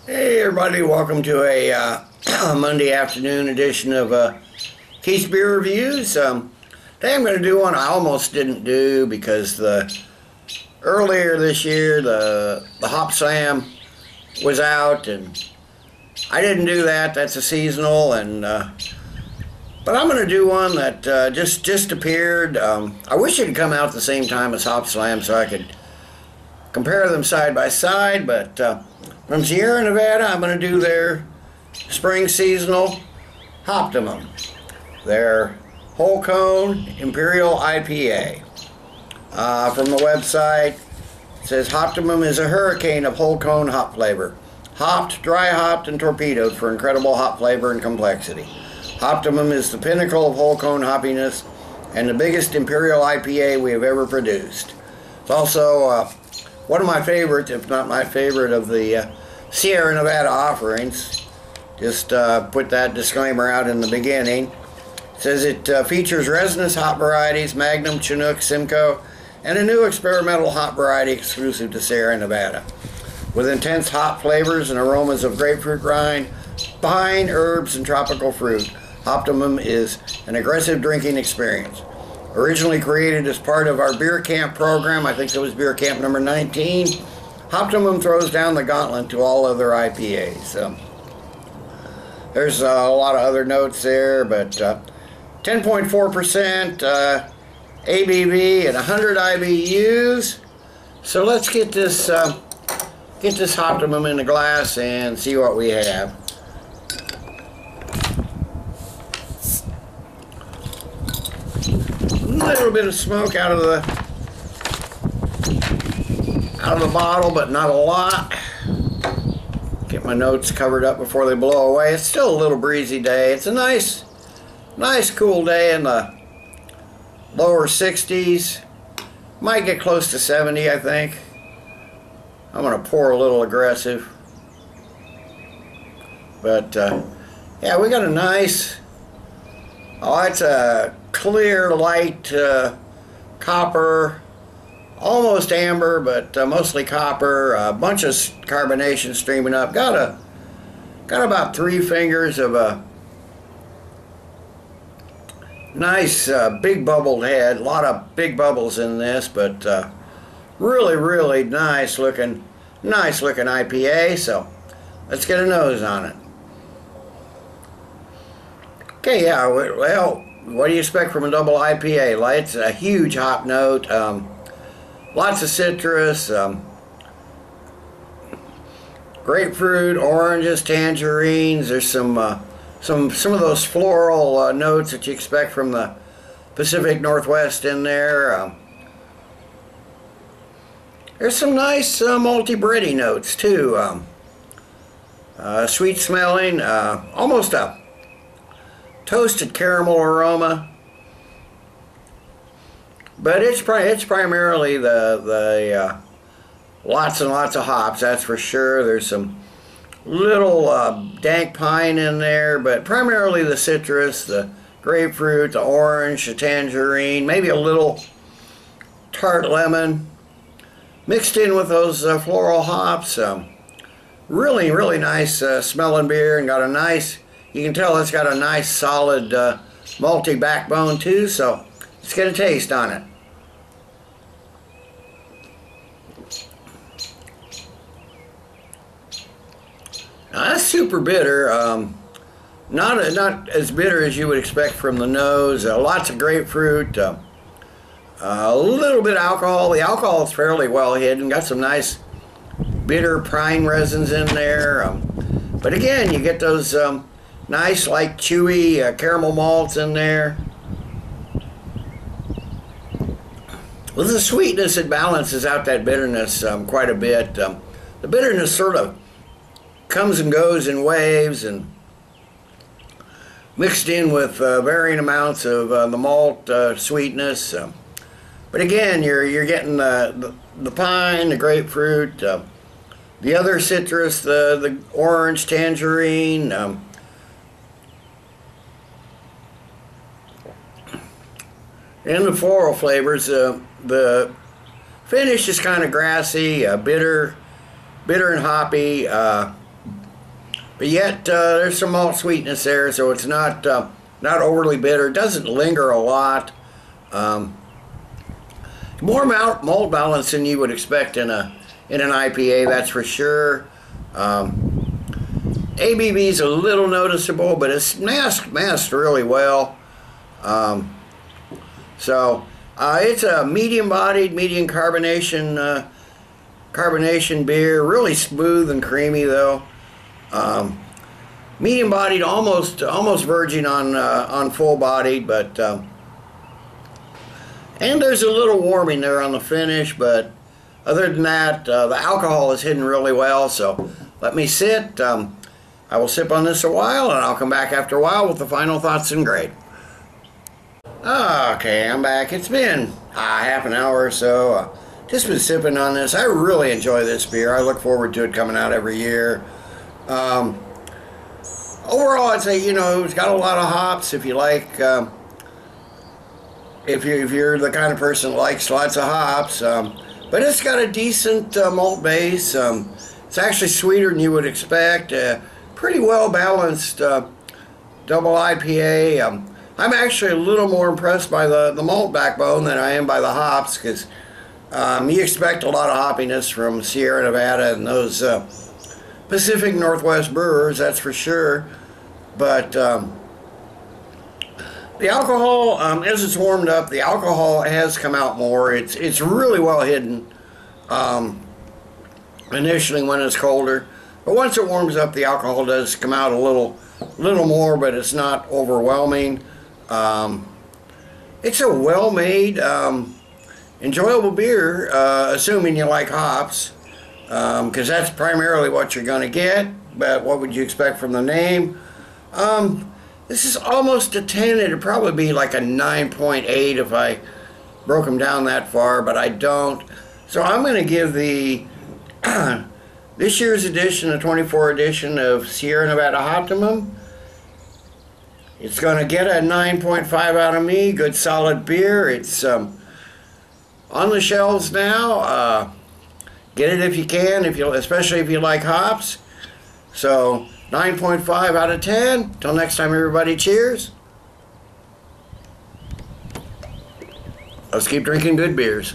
Hey everybody, welcome to a Monday afternoon edition of Keith's Beer Reviews. Today I'm going to do one I almost didn't do because earlier this year the Hop Slam was out and I didn't do that. That's a seasonal, and but I'm going to do one that just appeared. I wish it had come out at the same time as Hop Slam so I could compare them side by side, but from Sierra Nevada, I'm going to do their spring seasonal Hoptimum, their whole cone Imperial IPA. From the website, it says Hoptimum is a hurricane of whole cone hop flavor, hopped, dry hopped, and torpedoed for incredible hop flavor and complexity. Hoptimum is the pinnacle of whole cone hoppiness and the biggest Imperial IPA we have ever produced. It's also one of my favorites, if not my favorite, of the Sierra Nevada offerings. Just put that disclaimer out in the beginning. It says it features resinous hop varieties, Magnum, Chinook, Simcoe, and a new experimental hop variety exclusive to Sierra Nevada, with intense hop flavors and aromas of grapefruit rind, pine, herbs, and tropical fruit. Hoptimum is an aggressive drinking experience. Originally created as part of our beer camp program, I think it was beer camp number 19, Hoptimum throws down the gauntlet to all other IPAs. There's a lot of other notes there, but 10.4% ABV and 100 IBUs. So let's get this Hoptimum in the glass and see what we have. A little bit of smoke out of the bottle, but not a lot. Get my notes covered up before they blow away. It's still a little breezy day. It's a nice cool day in the lower 60s. Might get close to 70, I think. I'm gonna pour a little aggressive, but yeah, we got a nice. Oh, it's a clear, light copper, almost amber, but mostly copper. A bunch of carbonation streaming up. Got about 3 fingers of a nice big bubbled head. A lot of big bubbles in this, but really nice looking IPA. So let's get a nose on it. Okay, yeah. Well, what do you expect from a double IPA? Like, it's a huge hop note, lots of citrus, grapefruit, oranges, tangerines. There's some of those floral notes that you expect from the Pacific Northwest in there. There's some nice malty bready notes too. Sweet smelling, almost a toasted caramel aroma, but it's primarily the lots and lots of hops, that's for sure. There's some little dank pine in there, but primarily the citrus, the grapefruit, the orange, the tangerine, maybe a little tart lemon mixed in with those floral hops. Really nice smelling beer, and got a nice, you can tell it's got a nice solid malty backbone too, so let's get a taste on it. Now, that's super bitter. Not as bitter as you would expect from the nose. Lots of grapefruit. A little bit of alcohol. The alcohol is fairly well hidden. Got some nice bitter pine resins in there. But again, you get those nice, like, chewy caramel malts in there. With the sweetness, it balances out that bitterness quite a bit. The bitterness sort of comes and goes in waves, and mixed in with varying amounts of the malt sweetness. But again, you're getting the pine, the grapefruit, the other citrus, the orange, tangerine. And the floral flavors. The finish is kind of grassy, bitter and hoppy. but yet there's some malt sweetness there, so it's not overly bitter. It doesn't linger a lot. More malt balance than you would expect in an IPA, that's for sure. ABV is a little noticeable, but it's masked really well. It's a medium-bodied, medium carbonation beer. Really smooth and creamy, though. Medium-bodied, almost verging on full-bodied, but and there's a little warming there on the finish. But other than that, the alcohol is hidden really well. So let me sit. I will sip on this a while, and I'll come back after a while with the final thoughts and grade. Okay, I'm back. It's been half an hour or so. Just been sipping on this. I really enjoy this beer. I look forward to it coming out every year. Overall, I'd say, it's got a lot of hops. If you like, if you're the kind of person that likes lots of hops, but it's got a decent malt base. It's actually sweeter than you would expect. Pretty well balanced double IPA. I'm actually a little more impressed by the malt backbone than I am by the hops, because you expect a lot of hoppiness from Sierra Nevada and those Pacific Northwest brewers, that's for sure. But the alcohol, as it's warmed up, the alcohol has come out more. It's really well hidden initially when it's colder, but once it warms up, the alcohol does come out a little more, but it's not overwhelming. It's a well-made, enjoyable beer, assuming you like hops, because that's primarily what you're going to get. But what would you expect from the name? This is almost a 10. It'd probably be like a 9.8 if I broke them down that far, but I don't. So I'm going to give the this year's edition, the 24 edition of Sierra Nevada Hoptimum, it's going to get a 9.5 out of me. Good solid beer. It's on the shelves now. Get it if you can, especially if you like hops. So 9.5 out of 10. Till next time, everybody, cheers. Let's keep drinking good beers.